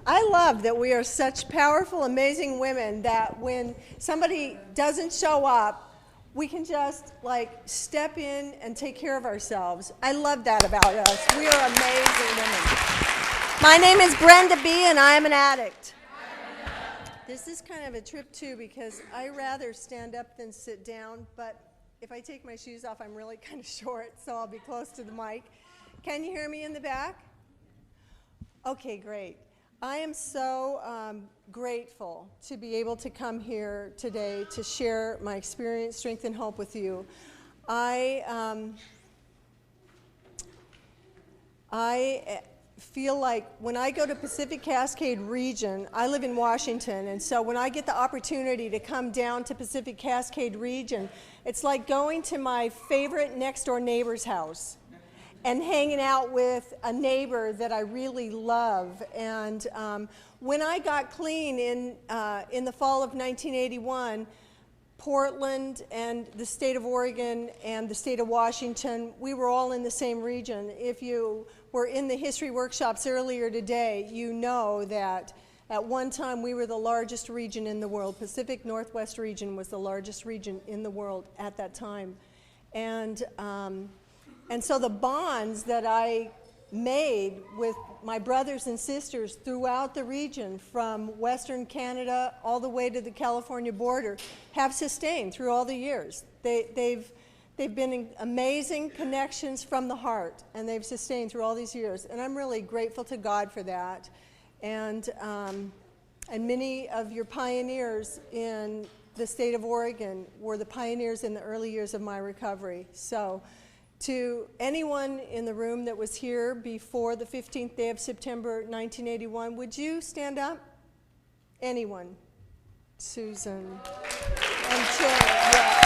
I love that we are such powerful, amazing women that when somebody doesn't show up, we can just like step in and take care of ourselves. I love that about us. We are amazing women. My name is Brenda B. and I am an addict. This is kind of a trip too because I rather stand up than sit down, but if I take my shoes off, I'm really kind of short, so I'll be close to the mic. Can you hear me in the back? Okay, great. I am so grateful to be able to come here today to share my experience, strength, and hope with you. I feel like when I go to Pacific Cascade region, I live in Washington, and so when I get the opportunity to come down to Pacific Cascade region, it's like going to my favorite next-door neighbor's house and hanging out with a neighbor that I really love. And when I got clean in the fall of 1981, Portland and the state of Oregon and the state of Washington, we were all in the same region. If you were in the history workshops earlier today, you know that at one time we were the largest region in the world. Pacific Northwest region was the largest region in the world at that time. And so the bonds that I made with my brothers and sisters throughout the region, from Western Canada all the way to the California border, have sustained through all the years. They've been amazing connections from the heart, and they've sustained through all these years. And I'm really grateful to God for that. And many of your pioneers in the state of Oregon were the pioneers in the early years of my recovery. So, to anyone in the room that was here before the 15th day of September 1981, would you stand up? Anyone? Susan. And Jim. Yeah.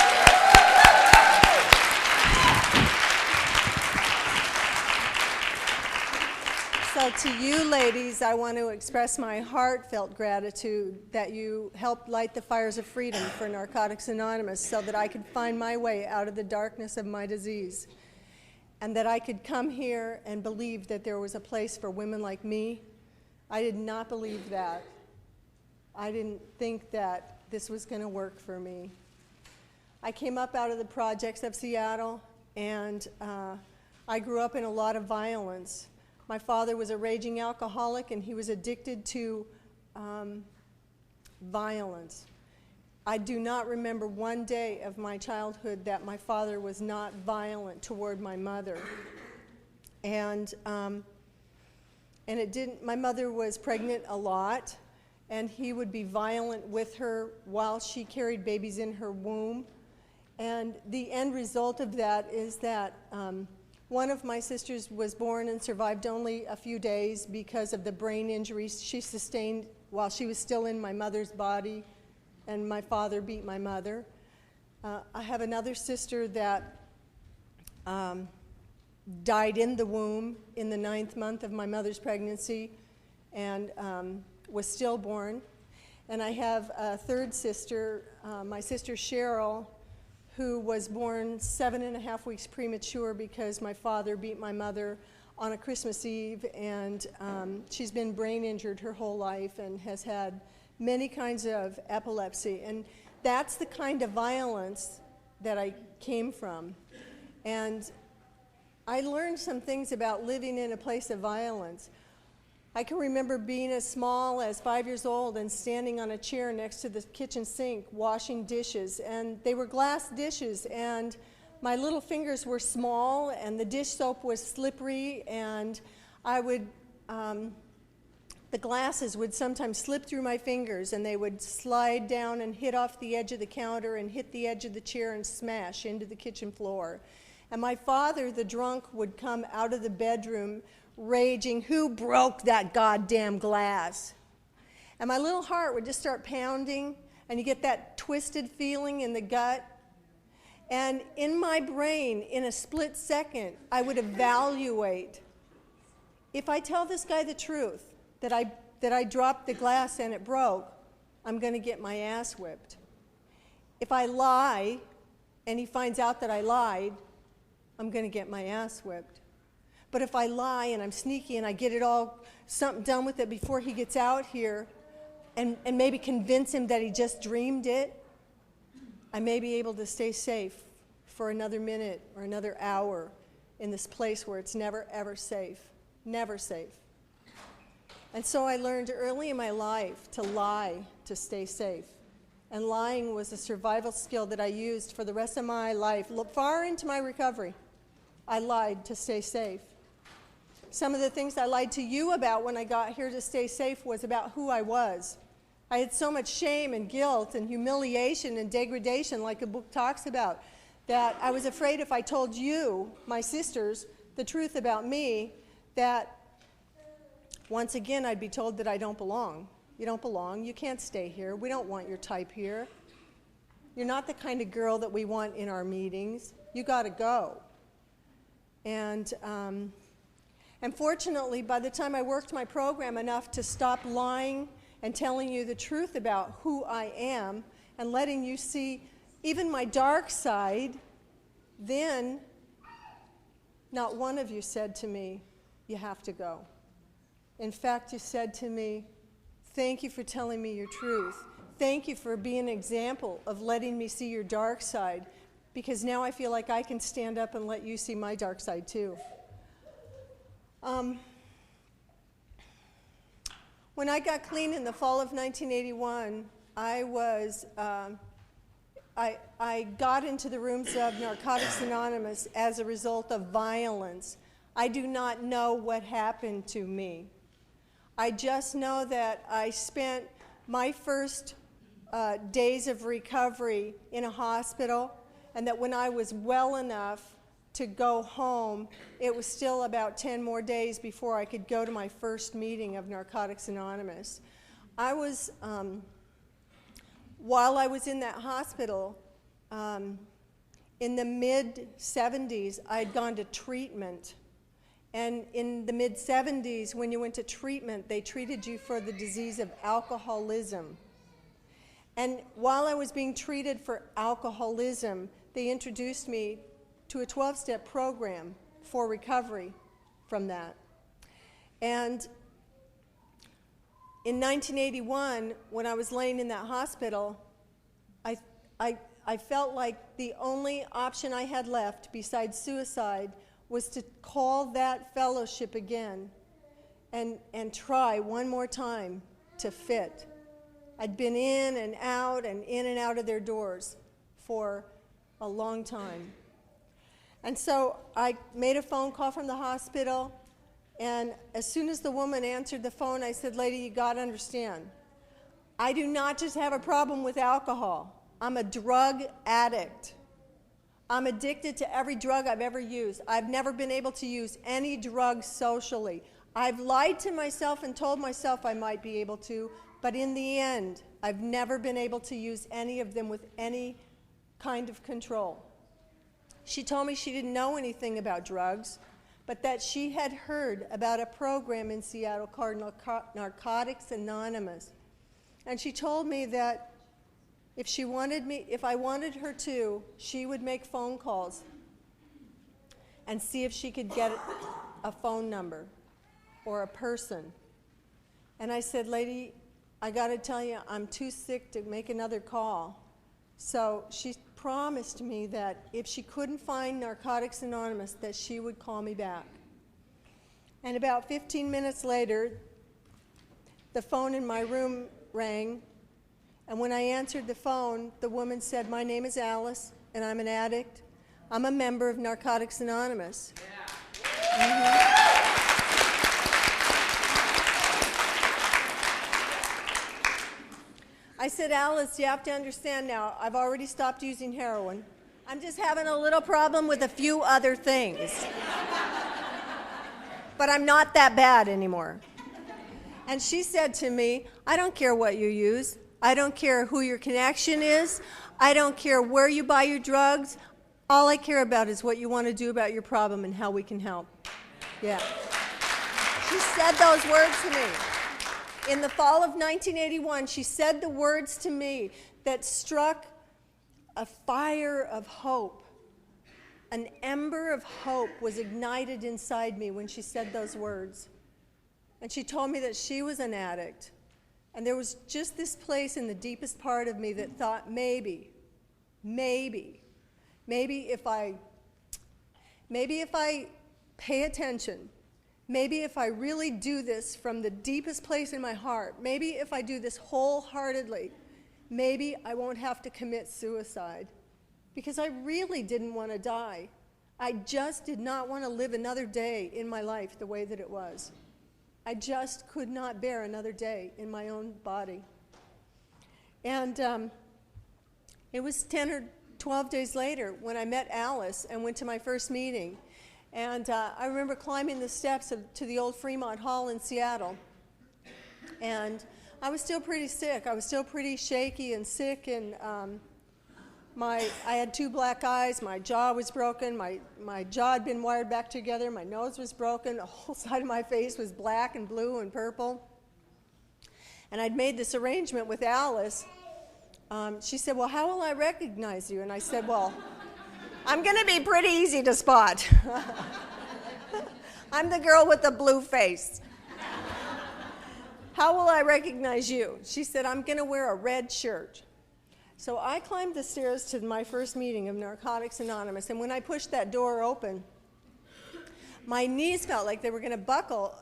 So to you ladies, I want to express my heartfelt gratitude that you helped light the fires of freedom for Narcotics Anonymous so that I could find my way out of the darkness of my disease, and that I could come here and believe that there was a place for women like me. I did not believe that. I didn't think that this was going to work for me. I came up out of the projects of Seattle, and I grew up in a lot of violence. My father was a raging alcoholic, and he was addicted to violence. I do not remember one day of my childhood that my father was not violent toward my mother. And it didn't, my mother was pregnant a lot, and he would be violent with her while she carried babies in her womb. And the end result of that is that one of my sisters was born and survived only a few days because of the brain injuries she sustained while she was still in my mother's body, and my father beat my mother. I have another sister that died in the womb in the 9th month of my mother's pregnancy and was stillborn. And I have a third sister, my sister Cheryl, who was born 7.5 weeks premature because my father beat my mother on a Christmas Eve, and she's been brain injured her whole life and has had many kinds of epilepsy. And that's the kind of violence that I came from. And I learned some things about living in a place of violence. I can remember being as small as 5 years old and standing on a chair next to the kitchen sink washing dishes, and they were glass dishes, and my little fingers were small, and the dish soap was slippery, and I would the glasses would sometimes slip through my fingers, and they would slide down and hit off the edge of the counter and hit the edge of the chair and smash into the kitchen floor. And my father, the drunk, would come out of the bedroom raging, "Who broke that goddamn glass?" And my little heart would just start pounding, and you get that twisted feeling in the gut. And in my brain, in a split second, I would evaluate, if I tell this guy the truth, that I dropped the glass and it broke, I'm going to get my ass whipped. If I lie and he finds out that I lied, I'm going to get my ass whipped. But if I lie and I'm sneaky and I get it all something done with it before he gets out here and maybe convince him that he just dreamed it, I may be able to stay safe for another minute or another hour in this place where it's never, ever safe. Never safe. And so I learned early in my life to lie to stay safe. And lying was a survival skill that I used for the rest of my life. Far into my recovery, I lied to stay safe. Some of the things I lied to you about when I got here to stay safe was about who I was. I had so much shame and guilt and humiliation and degradation, like the book talks about, that I was afraid if I told you, my sisters, the truth about me, that once again I'd be told that I don't belong. You don't belong. You can't stay here. We don't want your type here. You're not the kind of girl that we want in our meetings. You got to go. And fortunately, by the time I worked my program enough to stop lying and telling you the truth about who I am and letting you see even my dark side, then not one of you said to me, you have to go. In fact, you said to me, thank you for telling me your truth. Thank you for being an example of letting me see your dark side, because now I feel like I can stand up and let you see my dark side too. When I got clean in the fall of 1981, I got into the rooms of Narcotics Anonymous as a result of violence. I do not know what happened to me. I just know that I spent my first days of recovery in a hospital, and that when I was well enough to go home, it was still about 10 more days before I could go to my first meeting of Narcotics Anonymous. While I was in that hospital, in the mid-70s, I'd gone to treatment. And in the mid-70s, when you went to treatment, they treated you for the disease of alcoholism. And while I was being treated for alcoholism, they introduced me to a 12-step program for recovery from that. And in 1981, when I was laying in that hospital, I felt like the only option I had left besides suicide was to call that fellowship again and try one more time to fit. I'd been in and out of their doors for a long time. And so I made a phone call from the hospital, and as soon as the woman answered the phone, I said, lady, you got to understand, I do not just have a problem with alcohol. I'm a drug addict. I'm addicted to every drug I've ever used. I've never been able to use any drug socially. I've lied to myself and told myself I might be able to, but in the end, I've never been able to use any of them with any kind of control. She told me she didn't know anything about drugs, but that she had heard about a program in Seattle called Narcotics Anonymous. And she told me that if I wanted her to, she would make phone calls and see if she could get a phone number or a person. And I said, lady, I got to tell you, I'm too sick to make another call. So she promised me that if she couldn't find Narcotics Anonymous, that she would call me back. And about 15 minutes later, the phone in my room rang, and when I answered the phone, the woman said, my name is Alice, and I'm an addict. I'm a member of Narcotics Anonymous. Yeah. I said, Alice, you have to understand now, I've already stopped using heroin. I'm just having a little problem with a few other things. But I'm not that bad anymore. And she said to me, I don't care what you use. I don't care who your connection is. I don't care where you buy your drugs. All I care about is what you want to do about your problem and how we can help. Yeah. She said those words to me. In the fall of 1981, she said the words to me that struck a fire of hope An ember of hope was ignited inside me when she said those words. And she told me that she was an addict. And there was just this place in the deepest part of me that thought, maybe if I pay attention, maybe if I really do this from the deepest place in my heart, maybe if I do this wholeheartedly, maybe I won't have to commit suicide. Because I really didn't want to die. I just did not want to live another day in my life the way that it was. I just could not bear another day in my own body. And it was 10 or 12 days later when I met Alice and went to my first meeting. And I remember climbing the steps to the old Fremont Hall in Seattle. And I was still pretty sick. I was still pretty shaky and sick, and I had 2 black eyes, my jaw was broken, my jaw had been wired back together, my nose was broken, the whole side of my face was black and blue and purple. And I'd made this arrangement with Alice. She said, well, how will I recognize you? And I said, well, I'm going to be pretty easy to spot. I'm the girl with the blue face. How will I recognize you? She said, I'm going to wear a red shirt. So I climbed the stairs to my first meeting of Narcotics Anonymous, and when I pushed that door open, my knees felt like they were going to buckle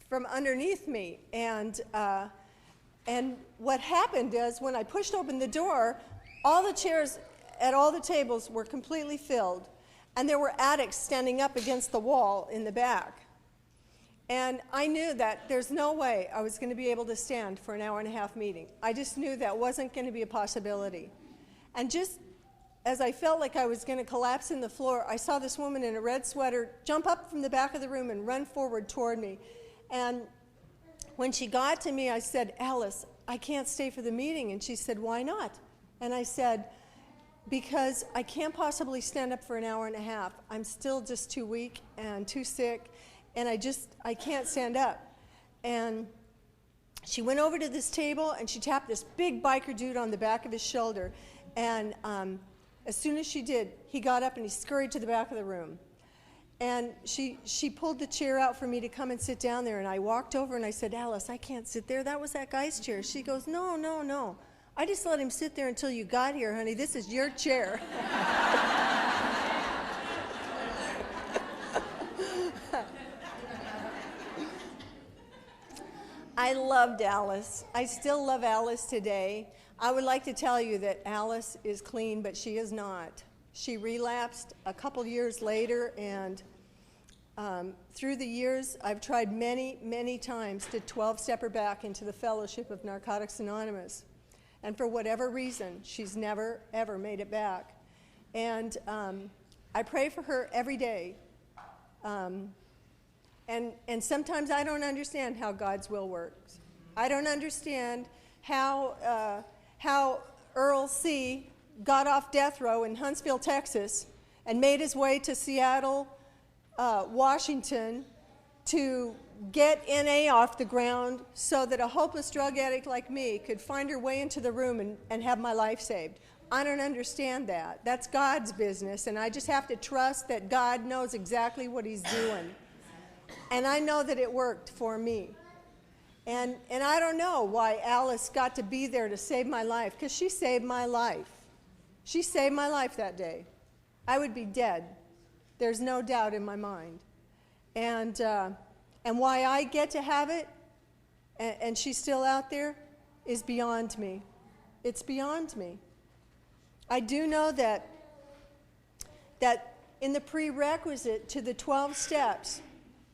from underneath me. And what happened is, when I pushed open the door, all the chairs at all the tables were completely filled, and there were addicts standing up against the wall in the back. And I knew that there's no way I was going to be able to stand for an hour-and-a-half meeting. I just knew that wasn't going to be a possibility. And just as I felt like I was going to collapse in the floor, I saw this woman in a red sweater jump up from the back of the room and run forward toward me. And when she got to me, I said, Alice, I can't stay for the meeting. And she said, why not? And I said, because I can't possibly stand up for an hour and a half. I'm still just too weak and too sick. And I can't stand up. And she went over to this table and she tapped this big biker dude on the back of his shoulder. And as soon as she did, he got up and he scurried to the back of the room. And she pulled the chair out for me to come and sit down there. And I walked over and I said, Alice, I can't sit there. That was that guy's chair. She goes, no, no, no. I just let him sit there until you got here, honey. This is your chair. I loved Alice. I still love Alice today. I would like to tell you that Alice is clean, but she is not. She relapsed a couple years later, and through the years, I've tried many, many times to 12-step her back into the fellowship of Narcotics Anonymous. And for whatever reason, she's never, ever made it back. And I pray for her every day. And sometimes I don't understand how God's will works. I don't understand how Earl C. got off death row in Huntsville, Texas, and made his way to Seattle, Washington, to get NA off the ground so that a hopeless drug addict like me could find her way into the room and have my life saved. I don't understand that. That's God's business, and I just have to trust that God knows exactly what he's doing. And I know that it worked for me. And I don't know why Alice got to be there to save my life, because she saved my life. She saved my life that day. I would be dead. There's no doubt in my mind. And why I get to have it, and she's still out there, is beyond me. It's beyond me. I do know that in the prerequisite to the 12 steps,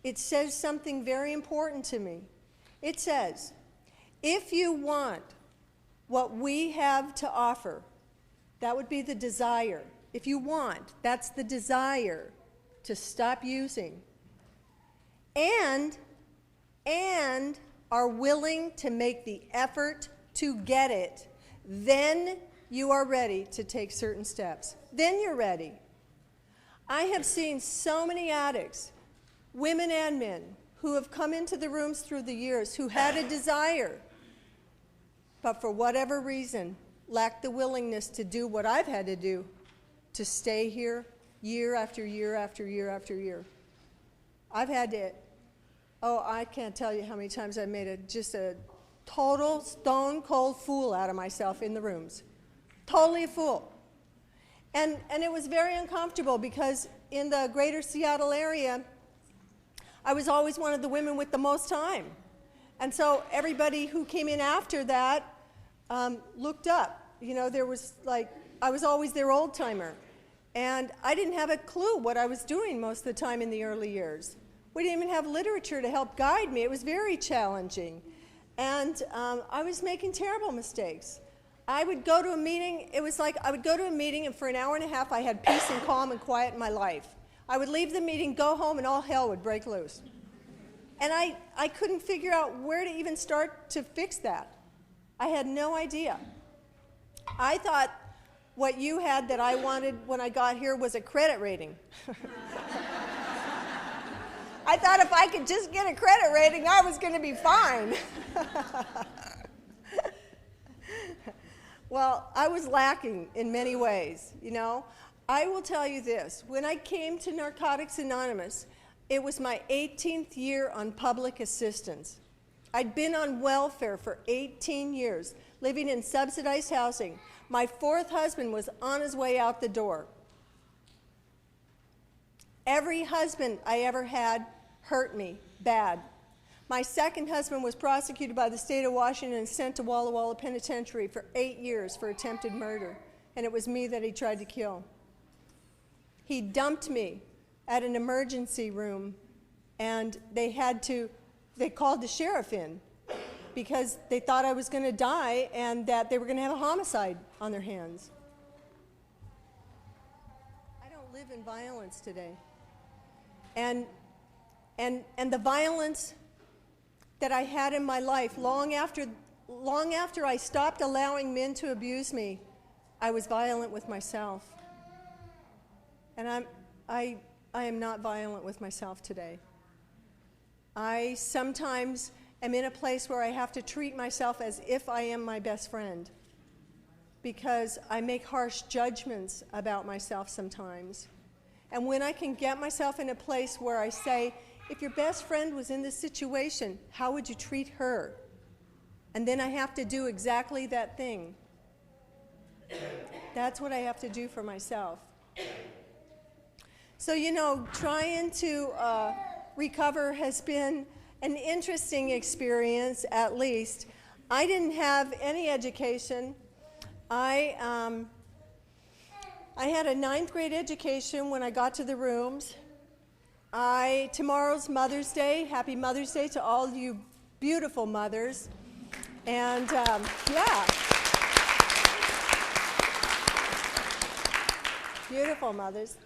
it says something very important to me. It says, if you want what we have to offer, that would be the desire. If you want, that's the desire to stop using, and are willing to make the effort to get it, then you are ready to take certain steps. Then you're ready. I have seen so many addicts, women and men, who have come into the rooms through the years who had a desire, but for whatever reason lacked the willingness to do what I've had to do, to stay here year after year after year after year. I've had to, oh, I can't tell you how many times I've made just a total stone cold fool out of myself in the rooms. Totally a fool. And it was very uncomfortable because in the greater Seattle area, I was always one of the women with the most time. And so everybody who came in after that looked up. You know, there was like, I was always their old timer. And I didn't have a clue what I was doing most of the time in the early years. We didn't even have literature to help guide me. It was very challenging. And I was making terrible mistakes. I would go to a meeting, it was like I would go to a meeting and for an hour and a half I had peace and calm and quiet in my life. I would leave the meeting, go home, and all hell would break loose. And I couldn't figure out where to even start to fix that. I had no idea. I thought what you had that I wanted when I got here was a credit rating. I thought if I could just get a credit rating, I was going to be fine. Well, I was lacking in many ways, you know. I will tell you this. When I came to Narcotics Anonymous, it was my 18th year on public assistance. I'd been on welfare for 18 years, living in subsidized housing. My fourth husband was on his way out the door. Every husband I ever had hurt me bad. My second husband was prosecuted by the state of Washington and sent to Walla Walla Penitentiary for 8 years for attempted murder, and it was me that he tried to kill. He dumped me at an emergency room, and they called the sheriff in because they thought I was going to die and that they were going to have a homicide on their hands. I don't live in violence today. And the violence that I had in my life, long after I stopped allowing men to abuse me, I was violent with myself. And I am not violent with myself today. I sometimes am in a place where I have to treat myself as if I am my best friend, because I make harsh judgments about myself sometimes. And when I can get myself in a place where I say, if your best friend was in this situation, how would you treat her? And then I have to do exactly that thing. That's what I have to do for myself. So, you know, trying to recover has been an interesting experience, at least. I didn't have any education. I had a 9th grade education when I got to the rooms. Tomorrow's Mother's Day. Happy Mother's Day to all you beautiful mothers. And yeah, beautiful mothers.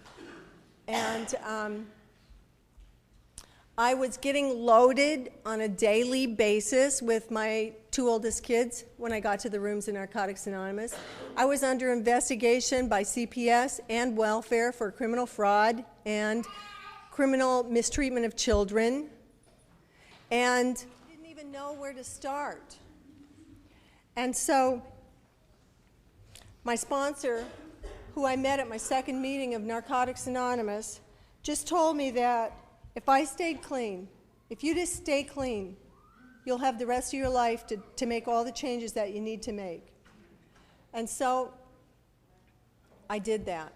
And I was getting loaded on a daily basis with my 2 oldest kids when I got to the rooms in Narcotics Anonymous. I was under investigation by CPS and welfare for criminal fraud and criminal mistreatment of children, and didn't even know where to start. And so my sponsor, who I met at my second meeting of Narcotics Anonymous, just told me that if I stayed clean, if you just stay clean, you'll have the rest of your life to make all the changes that you need to make. And so I did that.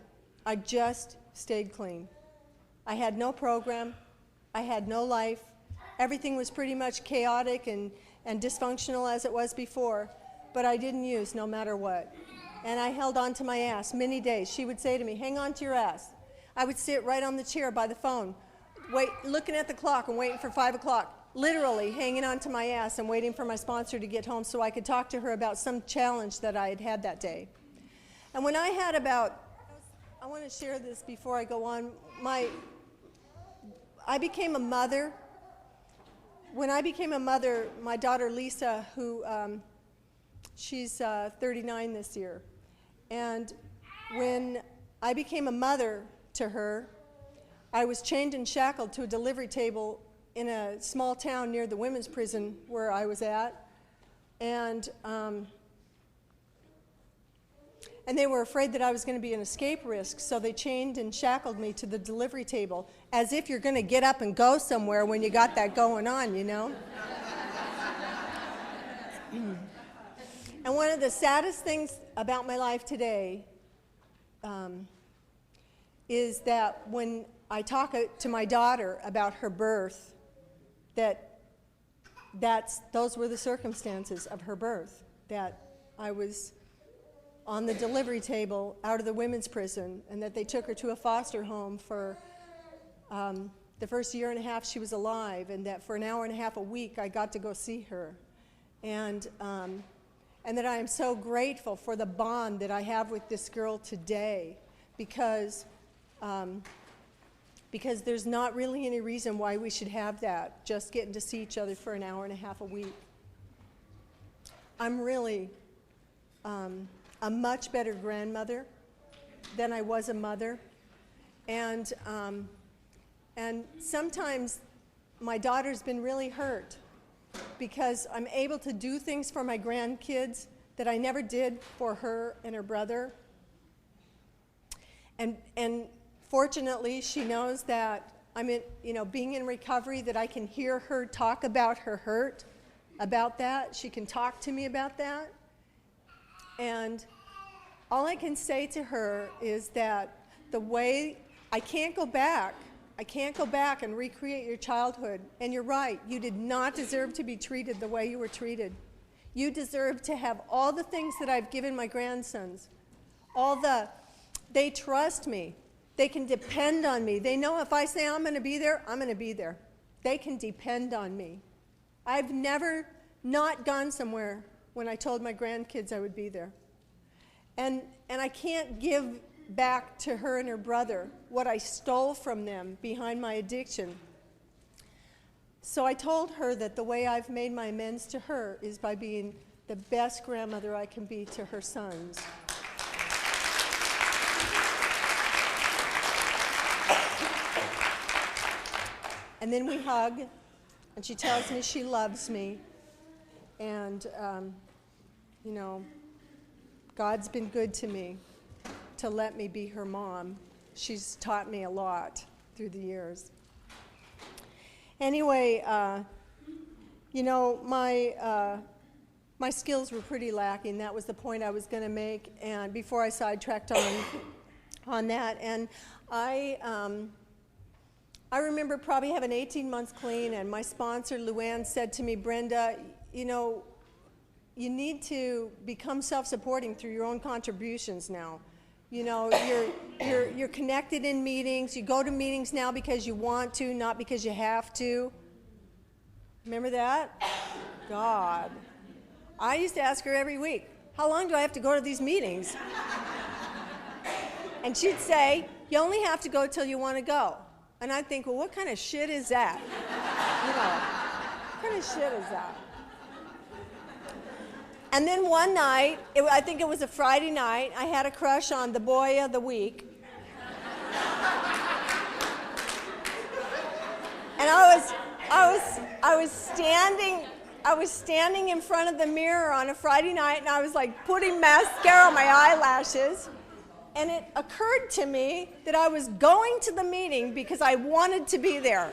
I just stayed clean. I had no program. I had no life. Everything was pretty much chaotic and dysfunctional as it was before, but I didn't use no matter what. And I held on to my ass many days. She would say to me, hang on to your ass. I would sit right on the chair by the phone, looking at the clock and waiting for 5 o'clock, literally hanging on to my ass and waiting for my sponsor to get home so I could talk to her about some challenge that I had had that day. And when I had I want to share this before I go on. I became a mother. When I became a mother, my daughter Lisa, who she's 39 this year, and when I became a mother to her, I was chained and shackled to a delivery table in a small town near the women's prison where I was at, and and they were afraid that I was going to be an escape risk, so they chained and shackled me to the delivery table, as if you're going to get up and go somewhere when you got that going on, you know? And one of the saddest things about my life today is that when I talk to my daughter about her birth, those were the circumstances of her birth, that I was on the delivery table out of the women's prison, and that they took her to a foster home for the first year and a half she was alive, and that for an hour and a half a week I got to go see her. And that I am so grateful for the bond that I have with this girl today, because there's not really any reason why we should have that, just getting to see each other for an hour and a half a week. I'm really a much better grandmother than I was a mother. And sometimes my daughter's been really hurt because I'm able to do things for my grandkids that I never did for her and her brother. And fortunately, she knows that I'm being in recovery, that I can hear her talk about her hurt, about that. She can talk to me about that. And all I can say to her is that I can't go back and recreate your childhood. And you're right, you did not deserve to be treated the way you were treated. You deserve to have all the things that I've given my grandsons. They trust me. They can depend on me. They know if I say I'm going to be there, I'm going to be there. They can depend on me. I've never not gone somewhere when I told my grandkids I would be there. And I can't give back to her and her brother what I stole from them behind my addiction. So I told her that the way I've made my amends to her is by being the best grandmother I can be to her sons. And then we hug, and she tells me she loves me. And, God's been good to me to let me be her mom. She's taught me a lot through the years. Anyway, my skills were pretty lacking. That was the point I was going to make. And before I sidetracked on that, and I remember probably having 18 months clean, and my sponsor, Luann, said to me, Brenda, you need to become self-supporting through your own contributions now. You're connected in meetings. You go to meetings now because you want to, not because you have to. Remember that? God. I used to ask her every week, how long do I have to go to these meetings? And she'd say, you only have to go till you want to go. And I'd think, well, what kind of shit is that? What kind of shit is that? And then one night, I think it was a Friday night, I had a crush on the boy of the week. And I was standing in front of the mirror on a Friday night, and I was like putting mascara on my eyelashes. And it occurred to me that I was going to the meeting because I wanted to be there.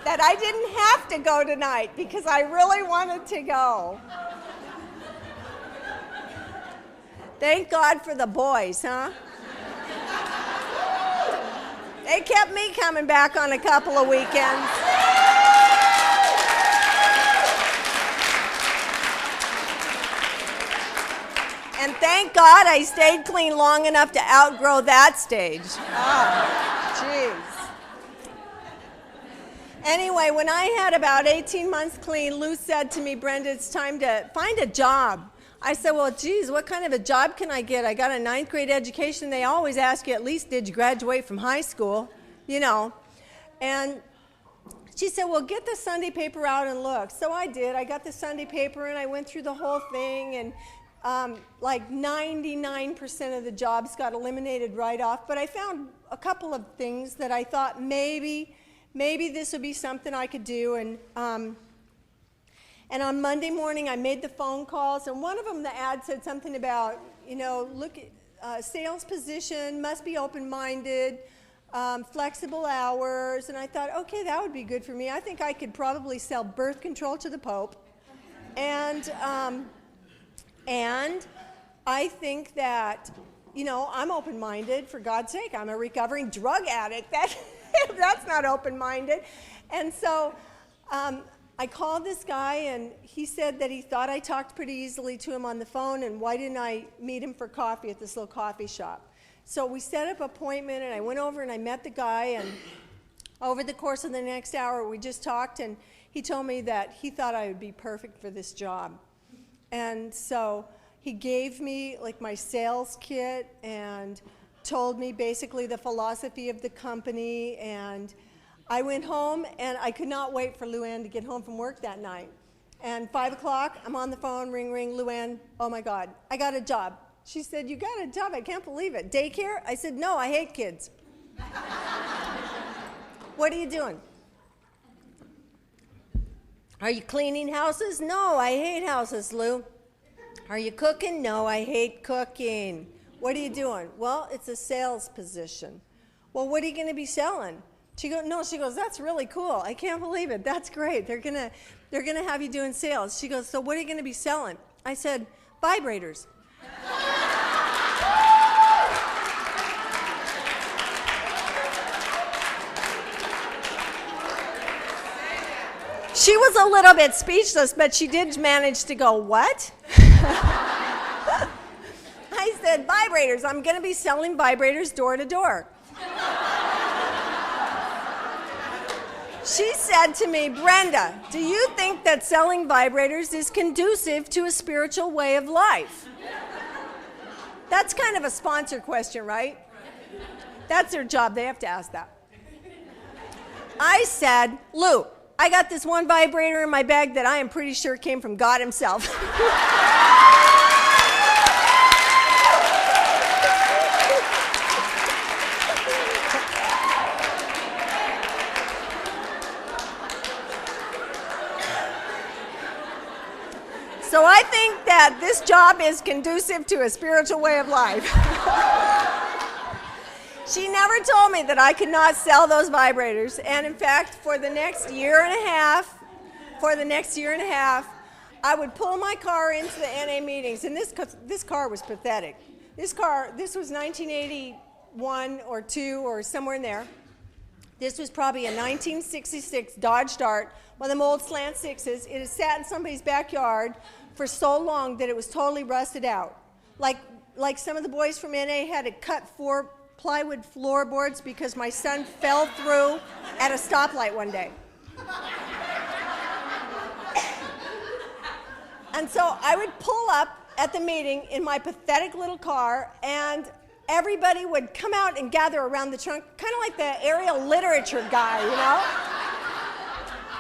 That I didn't have to go tonight because I really wanted to go. Thank God for the boys, huh? They kept me coming back on a couple of weekends. And thank God I stayed clean long enough to outgrow that stage. Oh, jeez. Anyway, when I had about 18 months clean, Lou said to me, Brenda, it's time to find a job. I said, well, geez, what kind of a job can I get? I got a 9th grade education. They always ask you at least, did you graduate from high school? And she said, well, get the Sunday paper out and look. So I did. I got the Sunday paper, and I went through the whole thing, and like 99% of the jobs got eliminated right off. But I found a couple of things that I thought maybe this would be something I could do. And on Monday morning, I made the phone calls, and one of them, the ad said something about, look at sales position, must be open-minded, flexible hours, and I thought, okay, that would be good for me. I think I could probably sell birth control to the Pope, and I think that, I'm open-minded, for God's sake. I'm a recovering drug addict. That's not open-minded. And so I called this guy, and he said that he thought I talked pretty easily to him on the phone, and why didn't I meet him for coffee at this little coffee shop? So we set up an appointment, and I went over and I met the guy, and over the course of the next hour, we just talked, and he told me that he thought I would be perfect for this job. And so he gave me like my sales kit and told me basically the philosophy of the company, and I went home, and I could not wait for Luann to get home from work that night. And 5 o'clock, I'm on the phone, ring, ring, Luann, oh my God, I got a job. She said, you got a job? I can't believe it. Daycare? I said, no, I hate kids. What are you doing? Are you cleaning houses? No, I hate houses, Lou. Are you cooking? No, I hate cooking. What are you doing? Well, it's a sales position. Well, what are you going to be selling? She goes, that's really cool. I can't believe it. That's great. They're gonna have you doing sales. She goes, so what are you gonna be selling? I said, vibrators. She was a little bit speechless, but she did manage to go, what? I said, vibrators. I'm gonna be selling vibrators door to door. She said to me, Brenda, do you think that selling vibrators is conducive to a spiritual way of life? That's kind of a sponsor question, right? That's their job. They have to ask that. I said, Lou, I got this one vibrator in my bag that I am pretty sure came from God himself. So I think that this job is conducive to a spiritual way of life. She never told me that I could not sell those vibrators. And in fact, for the next year and a half, I would pull my car into the NA meetings. And this car was pathetic. This was 1981 or 2 or somewhere in there. This was probably a 1966 Dodge Dart, one of them old slant sixes. It had sat in somebody's backyard for so long that it was totally rusted out. Like some of the boys from NA had to cut 4 plywood floorboards because my son fell through at a stoplight one day. And so I would pull up at the meeting in my pathetic little car, and everybody would come out and gather around the trunk, kind of like the aerial literature guy,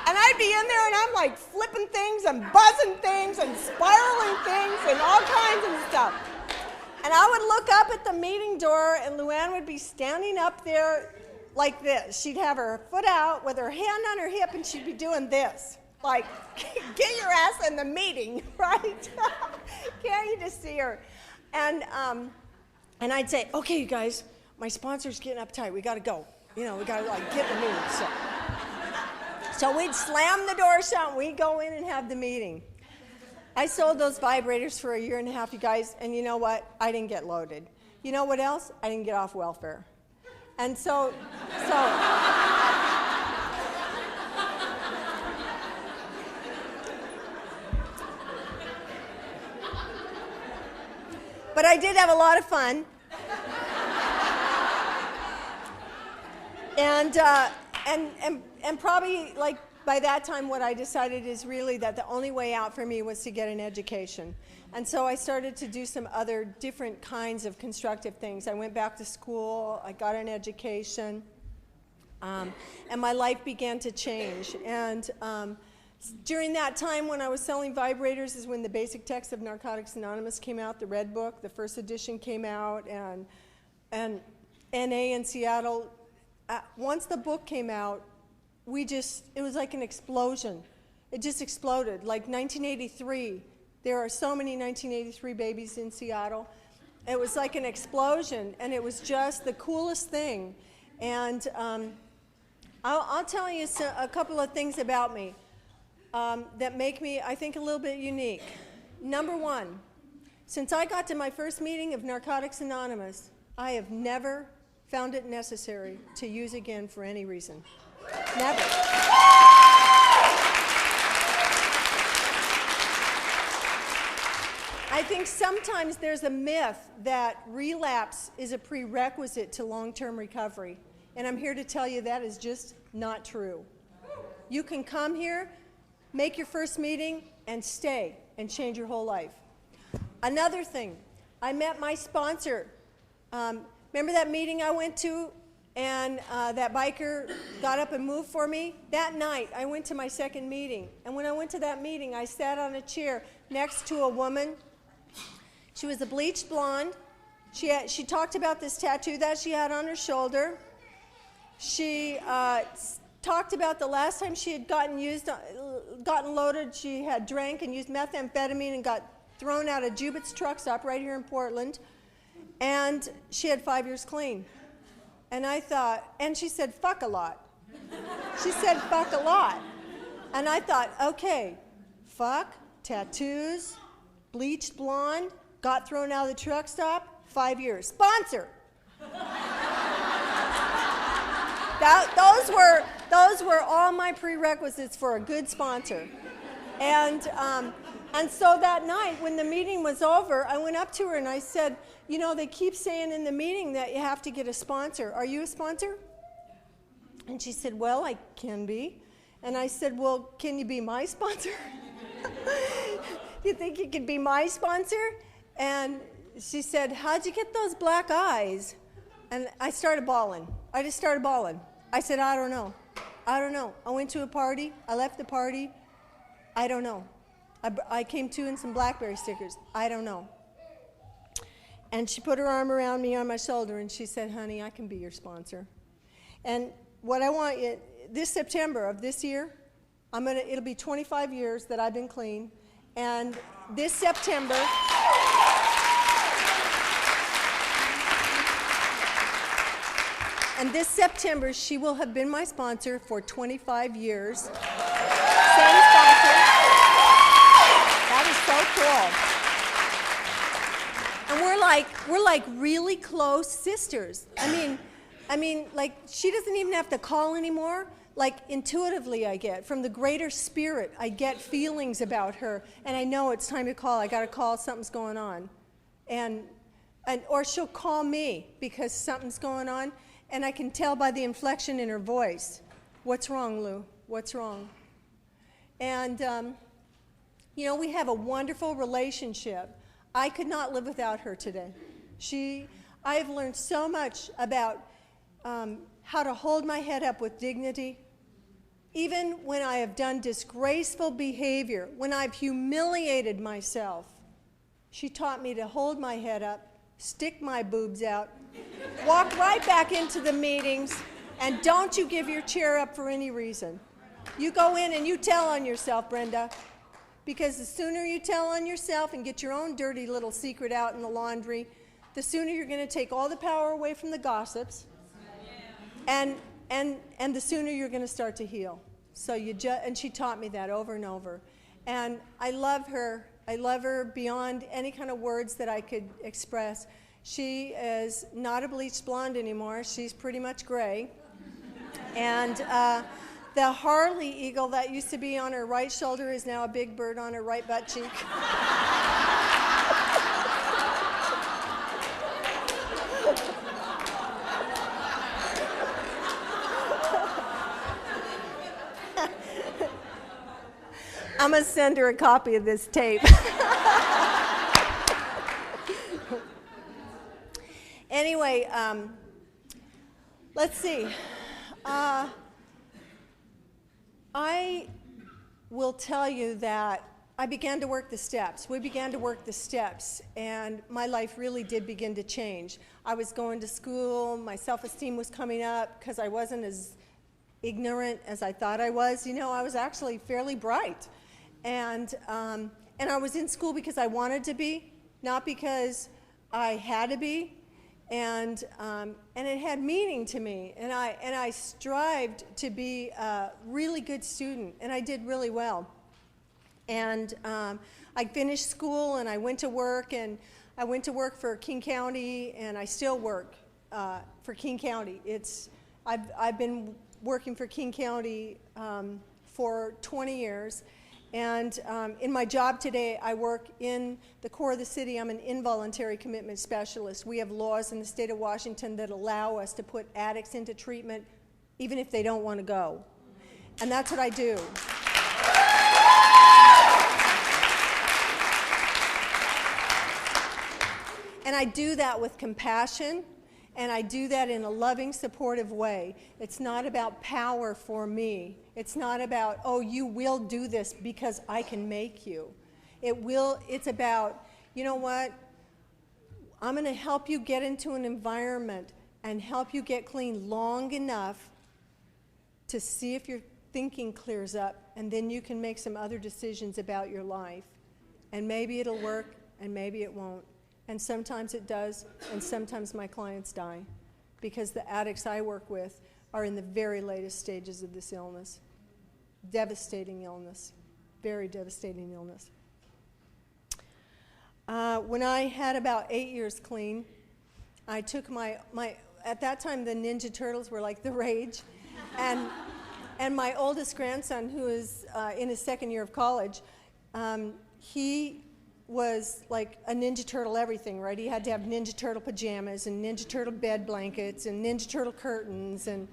And I'd be in there, and I'm like flipping things and buzzing things and spiraling things and all kinds of stuff. And I would look up at the meeting door, and Luann would be standing up there like this. She'd have her foot out with her hand on her hip, and she'd be doing this. Like, get your ass in the meeting, right? Can't you just see her? And I'd say, okay, you guys, my sponsor's getting uptight. We got to go. We got to, get in the meeting. So we'd slam the door shut, and we'd go in and have the meeting. I sold those vibrators for a year and a half, you guys, and you know what? I didn't get loaded. You know what else? I didn't get off welfare. And so but I did have a lot of fun. And probably, by that time, what I decided is really that the only way out for me was to get an education. And so I started to do some other different kinds of constructive things. I went back to school, I got an education, and my life began to change. And during that time when I was selling vibrators is when the basic text of Narcotics Anonymous came out, the Red Book, the first edition came out, and NA in Seattle. Once the book came out, it was like an explosion. It just exploded. Like 1983, there are so many 1983 babies in Seattle. It was like an explosion, and it was just the coolest thing. And I'll tell you a couple of things about me that make me, I think, a little bit unique. Number one, since I got to my first meeting of Narcotics Anonymous, I have never found it necessary to use again for any reason. Never. I think sometimes there's a myth that relapse is a prerequisite to long-term recovery, and I'm here to tell you that is just not true. You can come here, make your first meeting, and stay, and change your whole life. Another thing, I met my sponsor. Remember that meeting I went to, and that biker got up and moved for me? That night, I went to my second meeting, and when I went to that meeting, I sat on a chair next to a woman. She was a bleached blonde. She talked about this tattoo that she had on her shoulder. She talked about the last time she had gotten loaded. She had drank and used methamphetamine and got thrown out of Jubit's truck stop right here in Portland. And she had 5 years clean. And I thought, and she said, fuck a lot. She said, fuck a lot. And I thought, okay, fuck, tattoos, bleached blonde, got thrown out of the truck stop, 5 years. Sponsor. Those were all my prerequisites for a good sponsor. And so that night, when the meeting was over, I went up to her and I said, you know, they keep saying in the meeting that you have to get a sponsor. Are you a sponsor? And she said, well, I can be. And I said, well, can you be my sponsor? You think you could be my sponsor? And she said, how'd you get those black eyes? And I started bawling. I just started bawling. I said, I don't know. I don't know. I went to a party. I left the party. I don't know. I came to in some BlackBerry stickers. I don't know. And she put her arm around me on my shoulder and she said, honey, I can be your sponsor. And what I want you, this September of this year, it'll be 25 years that I've been clean. And this September, she will have been my sponsor for 25 years. Same sponsor. That is so cool. And we're like really close sisters. I mean, like she doesn't even have to call anymore. Like intuitively I get, from the greater spirit, I get feelings about her, and I know it's time to call. I got to call, something's going on. Or she'll call me because something's going on, and I can tell by the inflection in her voice, what's wrong, Lou? What's wrong? And, you know, we have a wonderful relationship. I could not live without her today. I have learned so much about how to hold my head up with dignity, even when I have done disgraceful behavior, when I've humiliated myself. She taught me to hold my head up, stick my boobs out, walk right back into the meetings, and don't you give your chair up for any reason. You go in and you tell on yourself, Brenda, because the sooner you tell on yourself and get your own dirty little secret out in the laundry, the sooner you're going to take all the power away from the gossips, and the sooner you're going to start to heal. So and she taught me that over and over. And I love her. I love her beyond any kind of words that I could express. She is not a bleached blonde anymore. She's pretty much gray. And the Harley eagle that used to be on her right shoulder is now a big bird on her right butt cheek. I'm going to send her a copy of this tape. Anyway, let's see. I will tell you that I began to work the steps. We began to work the steps, and my life really did begin to change. I was going to school. My self-esteem was coming up because I wasn't as ignorant as I thought I was. You know, I was actually fairly bright. And I was in school because I wanted to be, not because I had to be. And it had meaning to me. And I strived to be a really good student, and I did really well. And I finished school, and I went to work, and I went to work for King County, and I still work for King County. I've been working for King County for 20 years, and in my job today, I work in the core of the city. I'm an involuntary commitment specialist. We have laws in the state of Washington that allow us to put addicts into treatment even if they don't want to go, and that's what I do. And I do that with compassion, and I do that in a loving, supportive way. It's not about power for me. It's not about, oh, you will do this because I can make you. It's about, you know what? I'm going to help you get into an environment and help you get clean long enough to see if your thinking clears up, and then you can make some other decisions about your life. And maybe it'll work, and maybe it won't. And sometimes it does, and sometimes my clients die, because the addicts I work with are in the very latest stages of this illness. Devastating illness, very devastating illness. When I had about 8 years clean, I took my at that time the Ninja Turtles were like the rage, and my oldest grandson, who is in his second year of college, he was like a Ninja Turtle everything, right? He had to have Ninja Turtle pajamas and Ninja Turtle bed blankets and Ninja Turtle curtains. And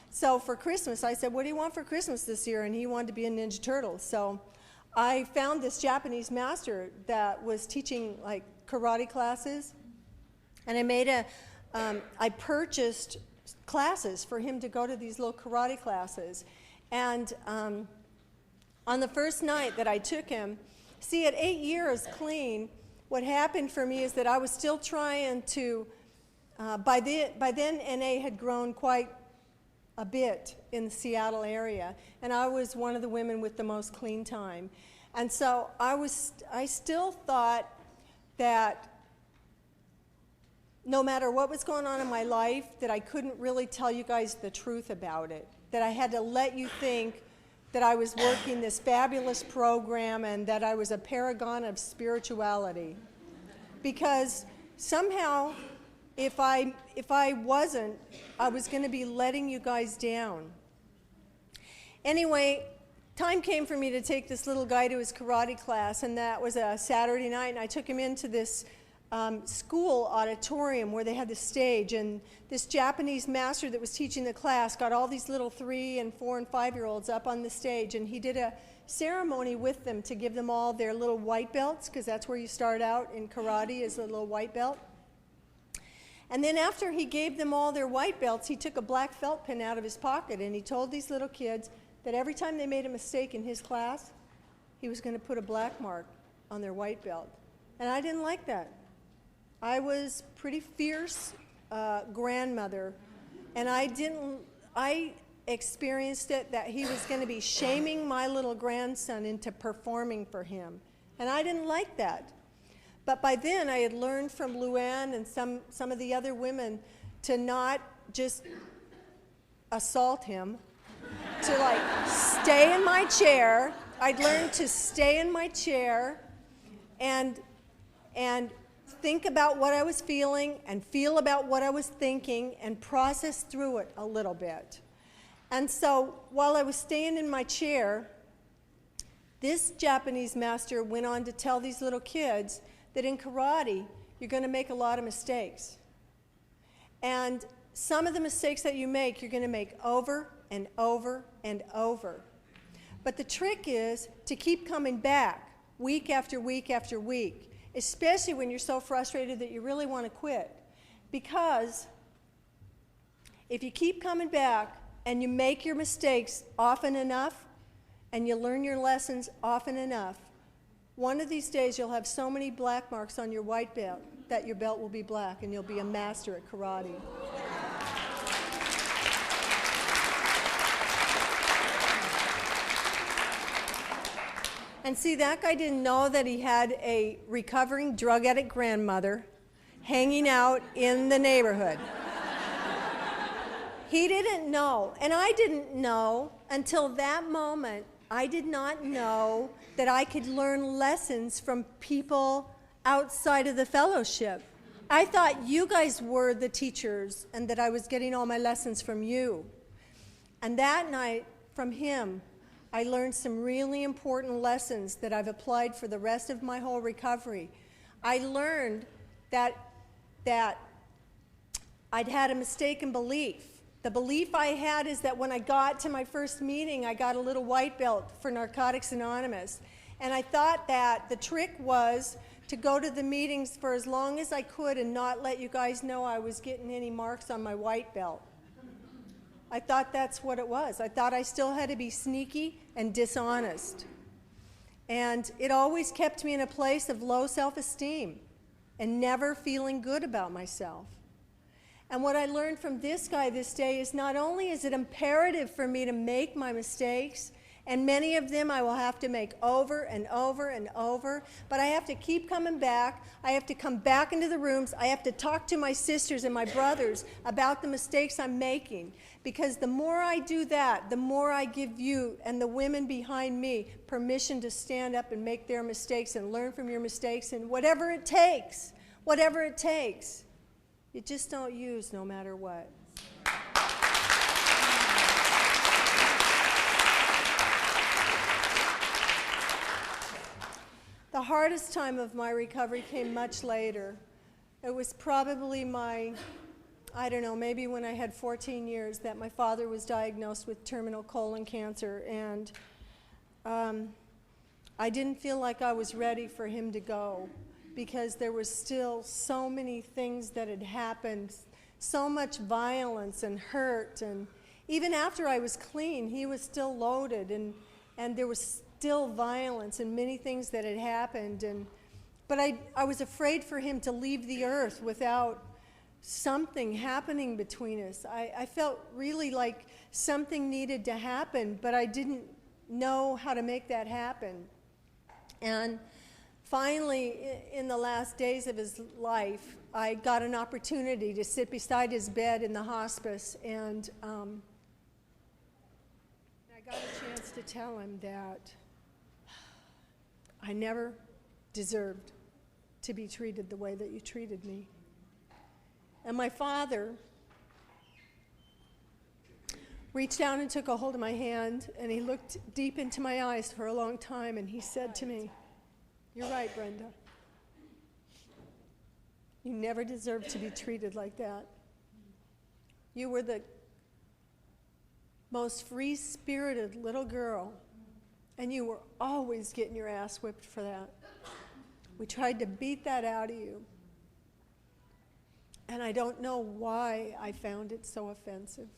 so for Christmas, I said, what do you want for Christmas this year? And he wanted to be a Ninja Turtle. So I found this Japanese master that was teaching like karate classes. And I purchased classes for him to go to these little karate classes. And on the first night that I took him, see, at 8 years clean, what happened for me is that I was still trying to, by then NA had grown quite a bit in the Seattle area, and I was one of the women with the most clean time. And so I still thought that no matter what was going on in my life, that I couldn't really tell you guys the truth about it, that I had to let you think that I was working this fabulous program and that I was a paragon of spirituality. Because somehow, if I wasn't, I was going to be letting you guys down. Anyway, time came for me to take this little guy to his karate class, and that was a Saturday night, and I took him into this school auditorium where they had the stage, and this Japanese master that was teaching the class got all these little 3 and 4 and 5-year-olds up on the stage, and he did a ceremony with them to give them all their little white belts, because that's where you start out in karate, is a little white belt. And then after he gave them all their white belts, he took a black felt pen out of his pocket, and he told these little kids that every time they made a mistake in his class, he was going to put a black mark on their white belt. And I didn't like that. I was pretty fierce grandmother, and I experienced it that he was going to be shaming my little grandson into performing for him, and I didn't like that. But by then I had learned from Luann and some of the other women to not just assault him, to like stay in my chair. I'd learned to stay in my chair and think about what I was feeling and feel about what I was thinking and process through it a little bit. And so while I was staying in my chair, this Japanese master went on to tell these little kids that in karate, you're going to make a lot of mistakes. And some of the mistakes that you make, you're going to make over and over and over. But the trick is to keep coming back week after week after week, especially when you're so frustrated that you really want to quit. Because if you keep coming back and you make your mistakes often enough and you learn your lessons often enough, one of these days you'll have so many black marks on your white belt that your belt will be black and you'll be a master at karate. And see, that guy didn't know that he had a recovering drug addict grandmother hanging out in the neighborhood. He didn't know, and I didn't know until that moment. I did not know that I could learn lessons from people outside of the fellowship. I thought you guys were the teachers and that I was getting all my lessons from you. And that night, from him, I learned some really important lessons that I've applied for the rest of my whole recovery. I learned that I'd had a mistaken belief. The belief I had is that when I got to my first meeting, I got a little white belt for Narcotics Anonymous. And I thought that the trick was to go to the meetings for as long as I could and not let you guys know I was getting any marks on my white belt. I thought that's what it was. I thought I still had to be sneaky and dishonest. And it always kept me in a place of low self-esteem and never feeling good about myself. And what I learned from this guy this day is not only is it imperative for me to make my mistakes, and many of them I will have to make over and over and over, but I have to keep coming back. I have to come back into the rooms. I have to talk to my sisters and my brothers about the mistakes I'm making, because the more I do that, the more I give you and the women behind me permission to stand up and make their mistakes and learn from your mistakes, and whatever it takes, you just don't use no matter what. The hardest time of my recovery came much later. It was probably maybe when I had 14 years that my father was diagnosed with terminal colon cancer, and I didn't feel like I was ready for him to go, because there was still so many things that had happened, so much violence and hurt, and even after I was clean, he was still loaded, and there was still violence and many things that had happened, but I was afraid for him to leave the earth without something happening between us. I felt really like something needed to happen, but I didn't know how to make that happen. And finally, in the last days of his life, I got an opportunity to sit beside his bed in the hospice, and I got a chance to tell him that I never deserved to be treated the way that you treated me. And my father reached down and took a hold of my hand, and he looked deep into my eyes for a long time, and he said to me, "You're right, Brenda. You never deserved to be treated like that. You were the most free-spirited little girl, and you were always getting your ass whipped for that. We tried to beat that out of you. And I don't know why I found it so offensive."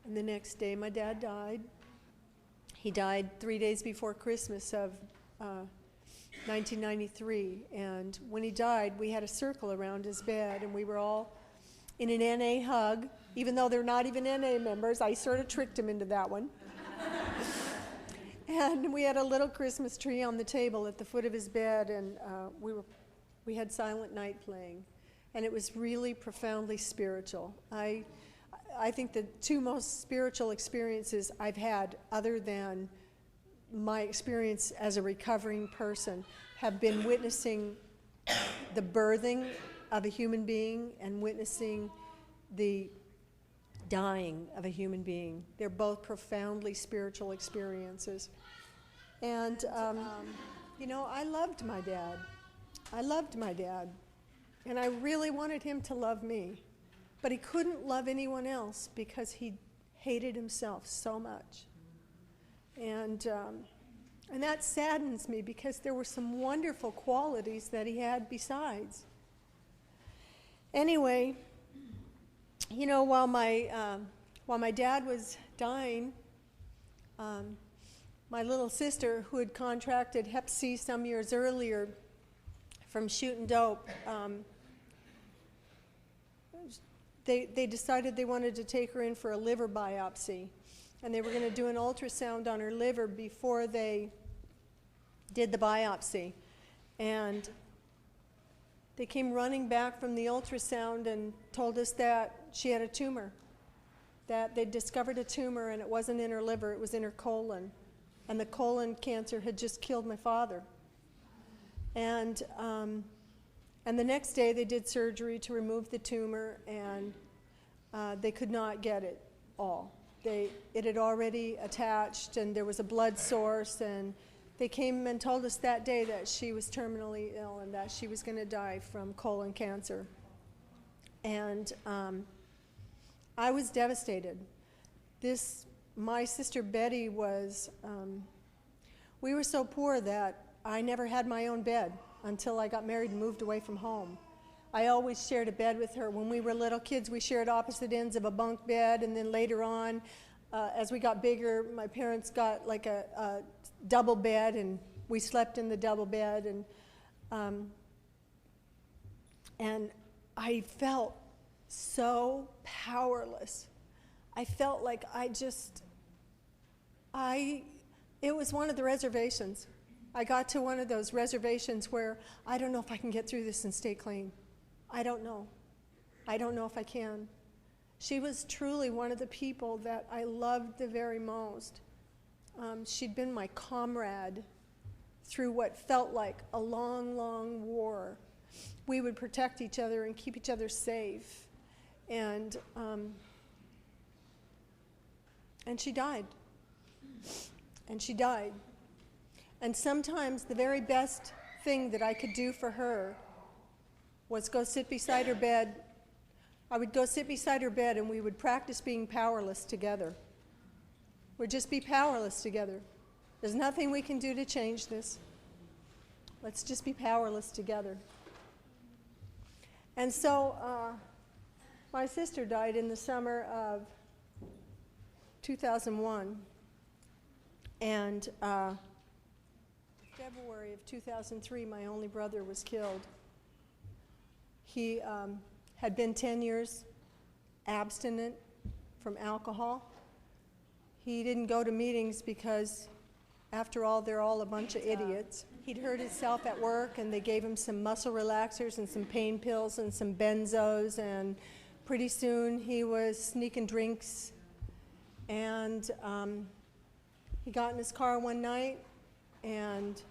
And the next day, my dad died. He died 3 days before Christmas of 1993. And when he died, we had a circle around his bed, and we were all in an NA hug. Even though they're not even NA members, I sort of tricked him into that one. And we had a little Christmas tree on the table at the foot of his bed, and we had Silent Night playing, and it was really profoundly spiritual. I think the two most spiritual experiences I've had, other than my experience as a recovering person, have been witnessing the birthing of a human being and witnessing the dying of a human being. They're both profoundly spiritual experiences. And, I loved my dad. And I really wanted him to love me. But he couldn't love anyone else because he hated himself so much. And that saddens me, because there were some wonderful qualities that he had besides. Anyway, while my dad was dying, my little sister, who had contracted Hep C some years earlier from shooting dope, they decided they wanted to take her in for a liver biopsy. and they were going to do an ultrasound on her liver before they did the biopsy. And they came running back from the ultrasound and told us that she had a tumor, that they'd discovered a tumor, and it wasn't in her liver, it was in her colon. And the colon cancer had just killed my father. And the next day they did surgery to remove the tumor, and they could not get it all. It had already attached, and there was a blood source, and they came and told us that day that she was terminally ill and that she was going to die from colon cancer. And I was devastated. My sister Betty was, we were so poor that I never had my own bed until I got married and moved away from home. I always shared a bed with her. When we were little kids, we shared opposite ends of a bunk bed, and then later on, as we got bigger, my parents got like a double bed, and we slept in the double bed, and I felt so powerless. I felt like it was one of the reservations. I got to one of those reservations where I don't know if I can get through this and stay clean. I don't know. I don't know if I can. She was truly one of the people that I loved the very most. She'd been my comrade through what felt like a long, long war. We would protect each other and keep each other safe. And she died. And she died. And sometimes the very best thing that I could do for her was go sit beside her bed. I would go sit beside her bed, and we would practice being powerless together. We'd just be powerless together. There's nothing we can do to change this. Let's just be powerless together. And so my sister died in the summer of 2001. And February of 2003, my only brother was killed. He had been 10 years abstinent from alcohol. He didn't go to meetings because, after all, they're all a bunch of idiots. He'd hurt himself at work, and they gave him some muscle relaxers and some pain pills and some benzos, and pretty soon he was sneaking drinks. And he got in his car one night and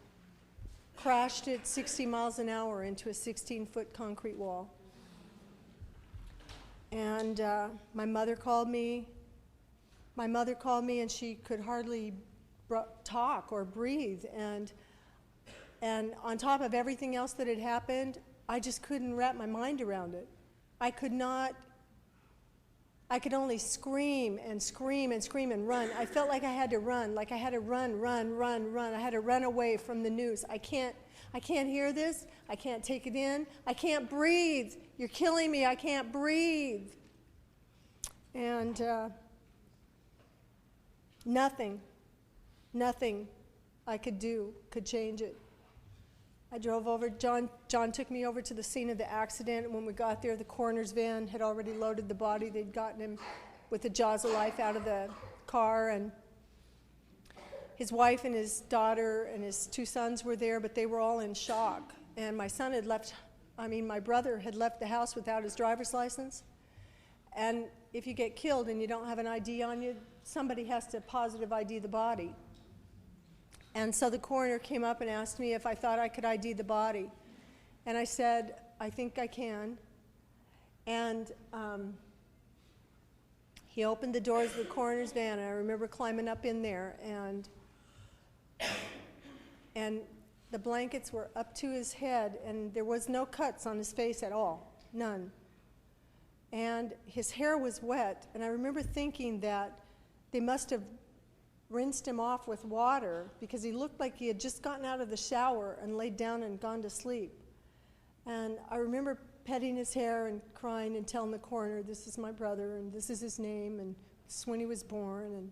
crashed at 60 miles an hour into a 16-foot concrete wall. And my mother called me. My mother called me, and she could hardly talk or breathe. And on top of everything else that had happened, I just couldn't wrap my mind around it. I could only scream and scream and scream and run. I felt like I had to run, like I had to run. I had to run away from the news. I can't hear this. I can't take it in. I can't breathe. You're killing me. I can't breathe. And nothing I could do could change it. I drove over. John took me over to the scene of the accident. When we got there, the coroner's van had already loaded the body. They'd gotten him with the jaws of life out of the car, and his wife and his daughter and his two sons were there, but they were all in shock. And my brother had left the house without his driver's license. And if you get killed and you don't have an ID on you, somebody has to positive ID the body. And so the coroner came up and asked me if I thought I could ID the body. And I said, I think I can. And he opened the doors of the coroner's van, and I remember climbing up in there, and the blankets were up to his head, and there was no cuts on his face at all, none. And his hair was wet, and I remember thinking that they must have rinsed him off with water because he looked like he had just gotten out of the shower and laid down and gone to sleep. And I remember petting his hair and crying and telling the coroner, this is my brother, and this is his name, and this is when he was born.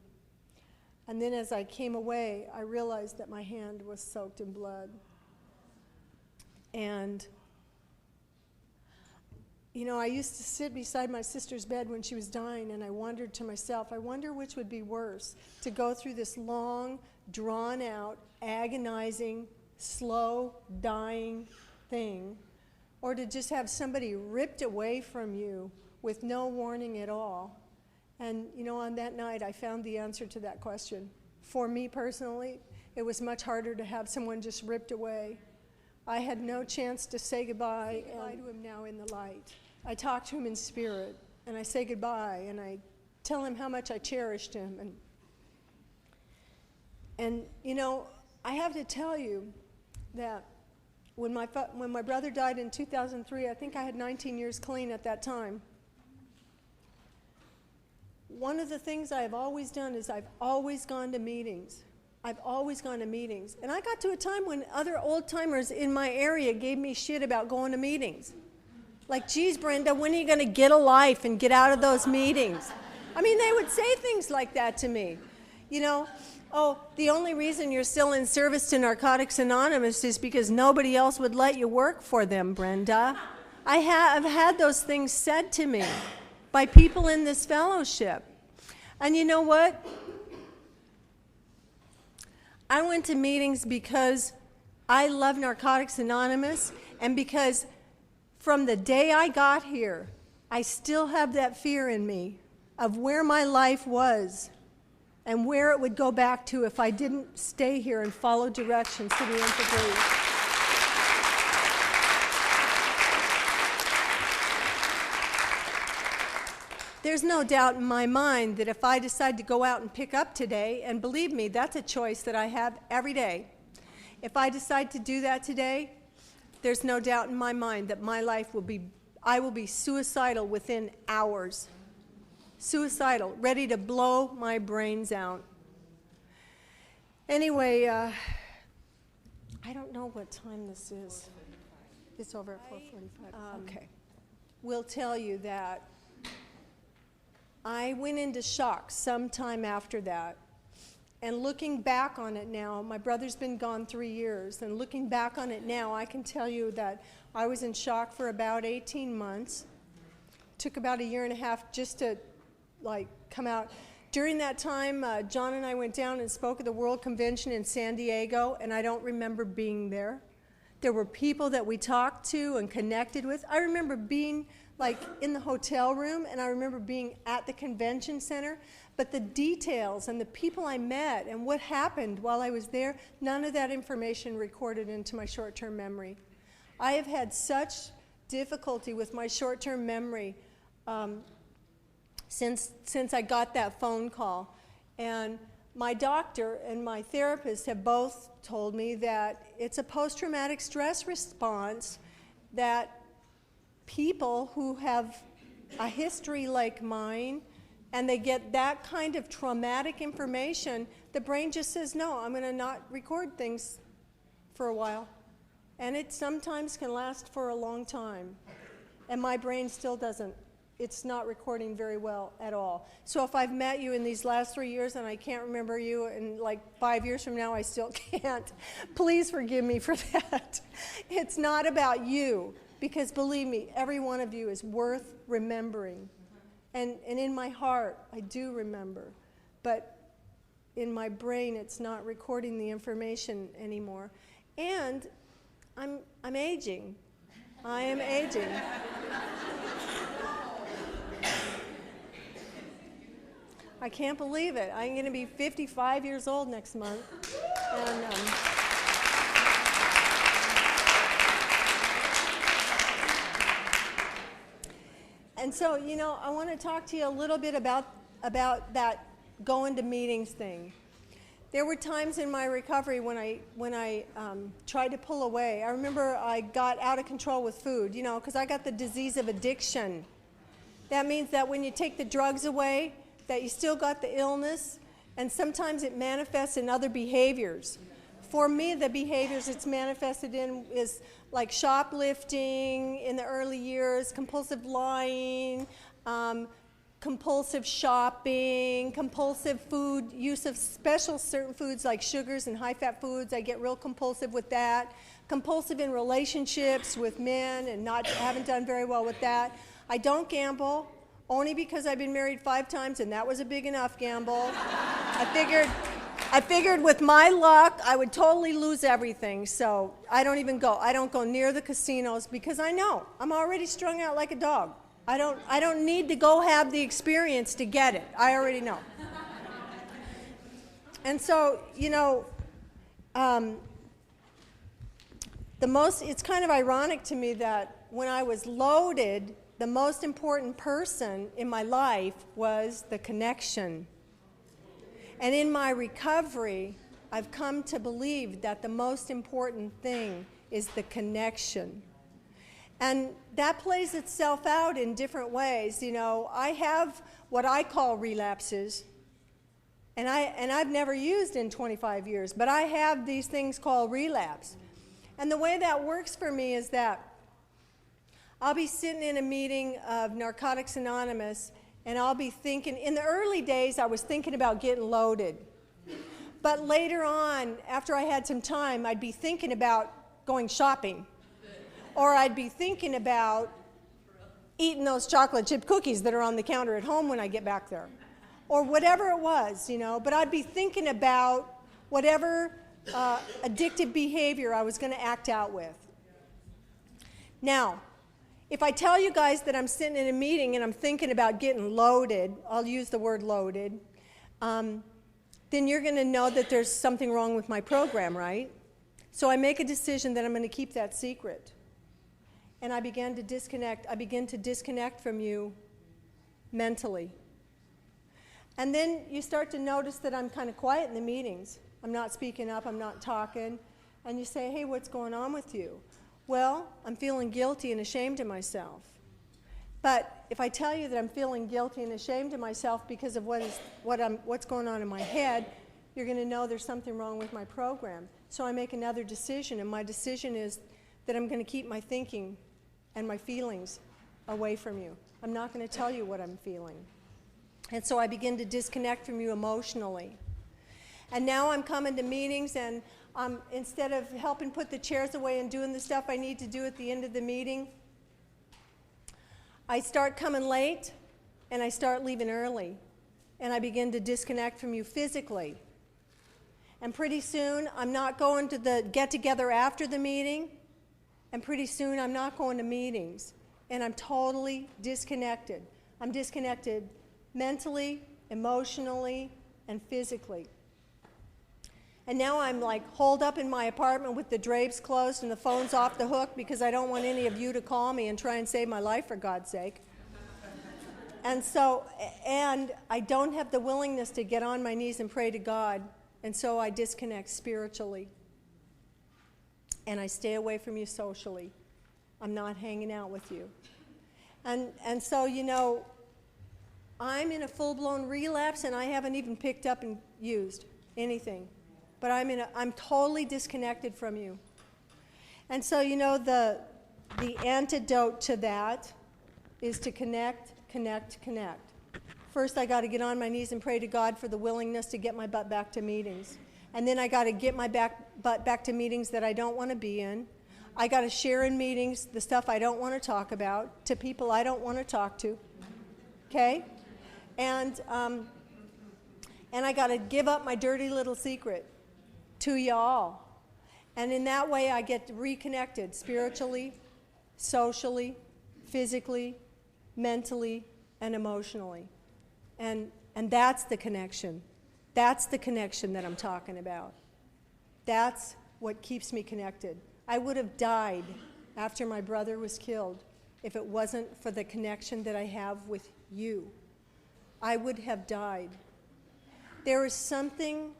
And then as I came away, I realized that my hand was soaked in blood. And You know, I used to sit beside my sister's bed when she was dying, and I wondered to myself, I wonder which would be worse, to go through this long, drawn-out, agonizing, slow, dying thing, or to just have somebody ripped away from you with no warning at all. And, you know, on that night, I found the answer to that question. For me personally, it was much harder to have someone just ripped away. I had no chance to say goodbye to him now in the light. I talk to him in spirit, and I say goodbye, and I tell him how much I cherished him. And you know, I have to tell you that when my brother died in 2003, I think I had 19 years clean at that time. One of the things I've always done is I've always gone to meetings. I've always gone to meetings. And I got to a time when other old-timers in my area gave me shit about going to meetings. Like, geez, Brenda, when are you going to get a life and get out of those meetings? I mean, they would say things like that to me. You know, oh, the only reason you're still in service to Narcotics Anonymous is because nobody else would let you work for them, Brenda. I've had those things said to me by people in this fellowship. And you know what? I went to meetings because I love Narcotics Anonymous, and because from the day I got here, I still have that fear in me of where my life was and where it would go back to if I didn't stay here and follow directions to the nth degree. There's no doubt in my mind that if I decide to go out and pick up today, and believe me, that's a choice that I have every day. If I decide to do that today, there's no doubt in my mind that my life will be, I will be suicidal within hours. Suicidal, ready to blow my brains out. Anyway, I don't know what time this is. It's over at 4:45. Okay. We'll tell you that I went into shock sometime after that. And looking back on it now, my brother's been gone 3 years, and looking back on it now, I can tell you that I was in shock for about 18 months. Took about a year and a half just to, like, come out. During that time, John and I went down and spoke at the World Convention in San Diego, and I don't remember being there. There were people that we talked to and connected with. I remember being, like, in the hotel room, and I remember being at the convention center. But the details and the people I met and what happened while I was there, none of that information recorded into my short-term memory. I have had such difficulty with my short-term memory since I got that phone call. And my doctor and my therapist have both told me that it's a post-traumatic stress response, that people who have a history like mine, and they get that kind of traumatic information, the brain just says, no, I'm going to not record things for a while. And it sometimes can last for a long time. And my brain still doesn't. It's not recording very well at all. So if I've met you in these last 3 years and I can't remember you, and like 5 years from now I still can't, please forgive me for that. It's not about you, because believe me, every one of you is worth remembering. And in my heart, I do remember. But in my brain, it's not recording the information anymore. And I'm aging. I am aging. I can't believe it. I'm going to be 55 years old next month. And so, you know, I want to talk to you a little bit about that going to meetings thing. There were times in my recovery when I tried to pull away. I remember I got out of control with food, you know, because I got the disease of addiction. That means that when you take the drugs away, that you still got the illness, and sometimes it manifests in other behaviors. For me, the behaviors it's manifested in is like shoplifting in the early years, compulsive lying, compulsive shopping, compulsive food, use of special certain foods like sugars and high-fat foods. I get real compulsive with that. Compulsive in relationships with men and haven't done very well with that. I don't gamble, only because I've been married 5 times and that was a big enough gamble. I figured with my luck, I would totally lose everything, so I don't even go. I don't go near the casinos because I know I'm already strung out like a dog. I don't need to go have the experience to get it. I already know. And so, you know, it's kind of ironic to me that when I was loaded, the most important person in my life was the connection. And in my recovery, I've come to believe that the most important thing is the connection. And that plays itself out in different ways. You know, I have what I call relapses, and I've never used in 25 years, but I have these things called relapse. And the way that works for me is that I'll be sitting in a meeting of Narcotics Anonymous, and I'll be thinking, in the early days, I was thinking about getting loaded. But later on, after I had some time, I'd be thinking about going shopping. Or I'd be thinking about eating those chocolate chip cookies that are on the counter at home when I get back there. Or whatever it was, you know. But I'd be thinking about whatever addictive behavior I was going to act out with. Now, if I tell you guys that I'm sitting in a meeting and I'm thinking about getting loaded, I'll use the word loaded, then you're going to know that there's something wrong with my program, right? So I make a decision that I'm going to keep that secret. And I begin to disconnect from you mentally. And then you start to notice that I'm kind of quiet in the meetings. I'm not speaking up, I'm not talking. And you say, hey, what's going on with you? Well, I'm feeling guilty and ashamed of myself. But if I tell you that I'm feeling guilty and ashamed of myself because of what's going on in my head, you're going to know there's something wrong with my program. So I make another decision, and my decision is that I'm going to keep my thinking and my feelings away from you. I'm not going to tell you what I'm feeling. And so I begin to disconnect from you emotionally. And now I'm coming to meetings, and instead of helping put the chairs away and doing the stuff I need to do at the end of the meeting, I start coming late, and I start leaving early. And I begin to disconnect from you physically. And pretty soon, I'm not going to the get-together after the meeting, and pretty soon, I'm not going to meetings. And I'm totally disconnected. I'm disconnected mentally, emotionally, and physically. And now I'm like holed up in my apartment with the drapes closed and the phone's off the hook because I don't want any of you to call me and try and save my life, for God's sake. And I don't have the willingness to get on my knees and pray to God, and so I disconnect spiritually. And I stay away from you socially. I'm not hanging out with you. And so, you know, I'm in a full-blown relapse, and I haven't even picked up and used anything. But I'm totally disconnected from you. And so, you know, the antidote to that is to connect. First, I got to get on my knees and pray to God for the willingness to get my butt back to meetings. And then I got to get my butt back to meetings that I don't want to be in. I got to share in meetings the stuff I don't want to talk about to people I don't want to talk to. Okay? And I got to give up my dirty little secret to y'all. And in that way, I get reconnected spiritually, socially, physically, mentally, and emotionally. And that's the connection. That's the connection that I'm talking about. That's what keeps me connected. I would have died after my brother was killed if it wasn't for the connection that I have with you. I would have died. There is something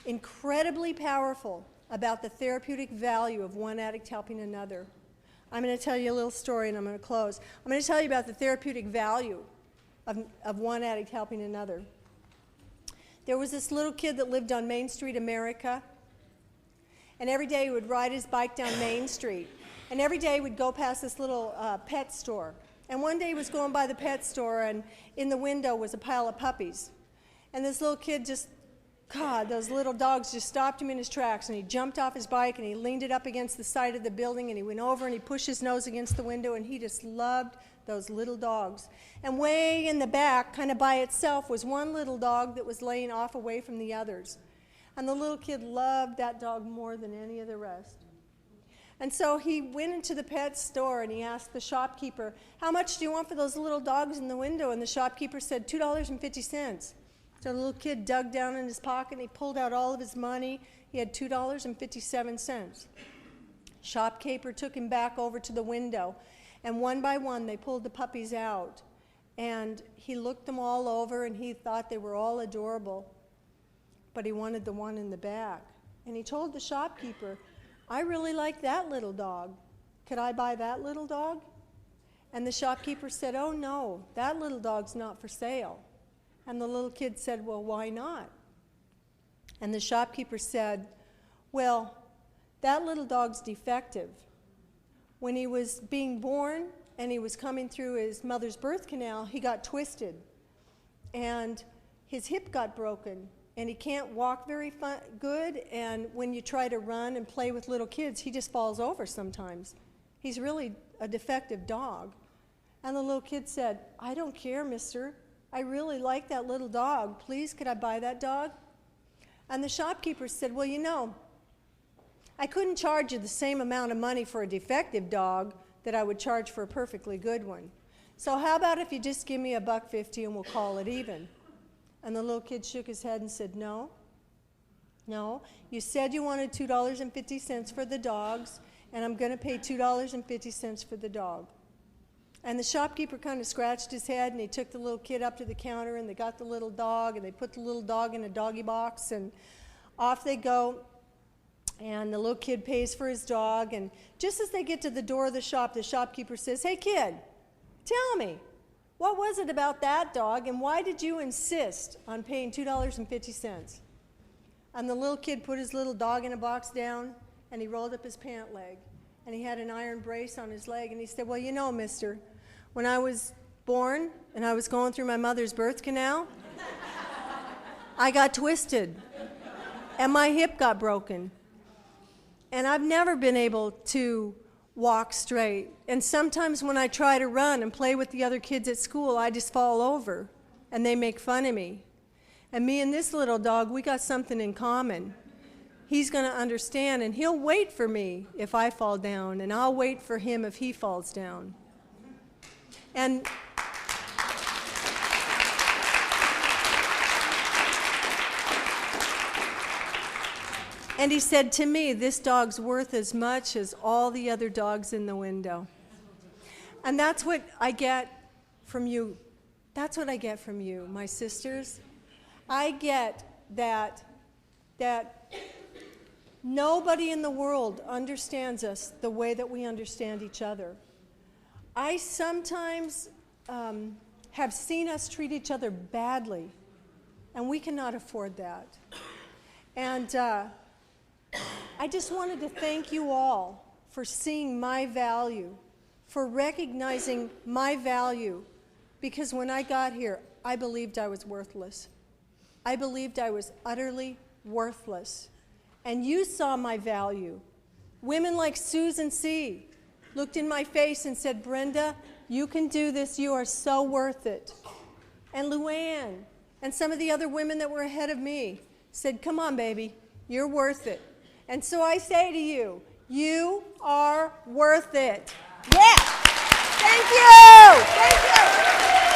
incredibly powerful about the therapeutic value of one addict helping another. I'm going to tell you a little story, and I'm going to close. I'm going to tell you about the therapeutic value of one addict helping another. There was this little kid that lived on Main Street, America, and every day he would ride his bike down Main Street, and every day we'd go past this little pet store, And one day he was going by the pet store, and in the window was a pile of puppies. And this little kid just, God, those little dogs just stopped him in his tracks, and he jumped off his bike, and he leaned it up against the side of the building, and he went over and he pushed his nose against the window, and he just loved those little dogs. And way in the back, kind of by itself, was one little dog that was laying off away from the others. And the little kid loved that dog more than any of the rest. And so he went into the pet store and he asked the shopkeeper, how much do you want for those little dogs in the window? And the shopkeeper said, $2.50. So the little kid dug down in his pocket and he pulled out all of his money. He had $2.57. Shopkeeper took him back over to the window, and one by one they pulled the puppies out. And he looked them all over and he thought they were all adorable, but he wanted the one in the back. And he told the shopkeeper, I really like that little dog. Could I buy that little dog? And the shopkeeper said, oh no, that little dog's not for sale. And the little kid said, well, why not? And the shopkeeper said, well, that little dog's defective. When he was being born and he was coming through his mother's birth canal, he got twisted. And his hip got broken. And he can't walk very good. And when you try to run and play with little kids, he just falls over sometimes. He's really a defective dog. And the little kid said, I don't care, mister. I really like that little dog. Please, could I buy that dog? And the shopkeeper said, well, you know, I couldn't charge you the same amount of money for a defective dog that I would charge for a perfectly good one. So how about if you just give me $1.50 and we'll call it even? And the little kid shook his head and said, no, you said you wanted $2.50 for the dogs, and I'm going to pay $2.50 for the dog. And the shopkeeper kind of scratched his head, and he took the little kid up to the counter, and they got the little dog, and they put the little dog in a doggy box, and off they go. And the little kid pays for his dog, and just as they get to the door of the shop, the shopkeeper says, hey kid, tell me, what was it about that dog, and why did you insist on paying $2.50? And the little kid put his little dog in a box down, and he rolled up his pant leg, and he had an iron brace on his leg, and he said, well, you know, mister, when I was born and I was going through my mother's birth canal, I got twisted, and my hip got broken, and I've never been able to walk straight. And sometimes when I try to run and play with the other kids at school, I just fall over, and they make fun of me. And me and this little dog, we got something in common. He's going to understand, and he'll wait for me if I fall down, and I'll wait for him if he falls down. And he said to me, this dog's worth as much as all the other dogs in the window. And that's what I get from you. That's what I get from you, my sisters. I get that nobody in the world understands us the way that we understand each other. I sometimes have seen us treat each other badly, and we cannot afford that. And I just wanted to thank you all for seeing my value, for recognizing my value, because when I got here, I believed I was worthless. I believed I was utterly worthless. And you saw my value. Women like Susan C. looked in my face and said, Brenda, you can do this. You are so worth it. And Luann and some of the other women that were ahead of me said, come on, baby, you're worth it. And so I say to you, you are worth it. Yes. Thank you. Thank you.